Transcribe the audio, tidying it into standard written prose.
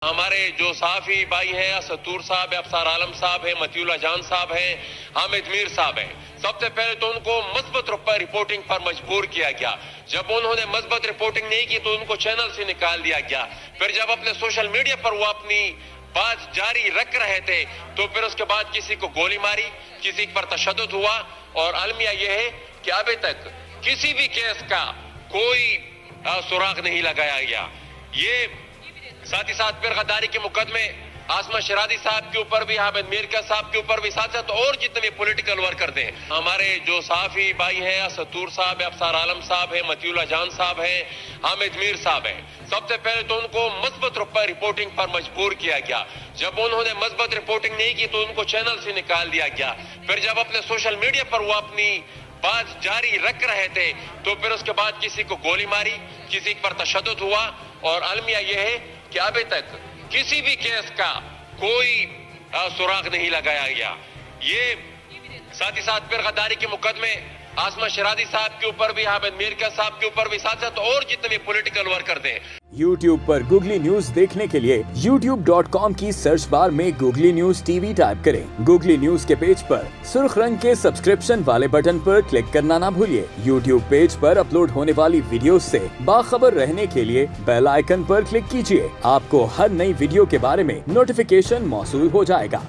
ہمارے جو صحافی بھائی ہیں ستور صاحب ہے، افسر عالم صاحب ہیں، متی اللہ جان صاحب ہیں، حامد میر صاحب ہیں، سب سے پہلے تو ان کو مثبت رپورٹنگ پر مجبور کیا گیا۔ جب انہوں نے مثبت رپورٹنگ نہیں کی تو ان کو چینل سے نکال دیا گیا۔ پھر جب اپنے سوشل میڈیا پر وہ اپنی بات جاری رکھ رہے تھے تو پھر اس کے بعد کسی کو گولی ماری، کسی پر تشدد ہوا، اور المیہ یہ ہے کہ ابھی تک کسی بھی کیس کا کوئی سراغ نہیں لگایا گیا۔ یہ ساتھ ہی ساتھ پھر غداری کے مقدمے آسمہ شرادی صاحب کے اوپر بھی، حامد میر صاحب کے اوپر بھی، ساتھ ساتھ اور جتنے پولیٹیکل ورکر ہیں، ہمارے جو صحافی بھائی ہیں ستور صاحب ہے، افسر عالم صاحب ہیں، متی اللہ جان صاحب ہیں، حامد میر صاحب ہیں، سب سے پہلے تو ان کو مثبت رپورٹنگ پر مجبور کیا گیا۔ جب انہوں نے مثبت رپورٹنگ نہیں کی تو ان کو چینل سے نکال دیا گیا۔ پھر جب اپنے سوشل میڈیا پر وہ اپنی بات جاری رکھ رہے تھے تو پھر اس کے بعد کسی کو گولی ماری، کسی پر تشدد ہوا، اور المیہ یہ ہے کہ ابھی تک کسی بھی کیس کا کوئی سراغ نہیں لگایا گیا۔ یہ ساتھ ہی ساتھ پھر غداری کے مقدمے آسمہ شرادی صاحب کے اوپر بھی، حامد میر صاحب کے اوپر بھی، ساتھ ساتھ اور جتنے پولیٹیکل ورکر ہیں۔ YouTube پر گوگلی نیوز دیکھنے کے لیے youtube.com کی سرچ بار میں googly news T V type کریں۔ گوگلی نیوز کے پیج پر سرخ رنگ کے سبسکرپشن والے بٹن پر کلک کرنا نہ بھولیے۔ YouTube پیج پر اپلوڈ ہونے والی ویڈیوز سے باخبر رہنے کے لیے بیل آئیکن پر کلک کیجیے۔ آپ کو ہر نئی ویڈیو کے بارے میں نوٹیفیکیشن موصول ہو جائے گا۔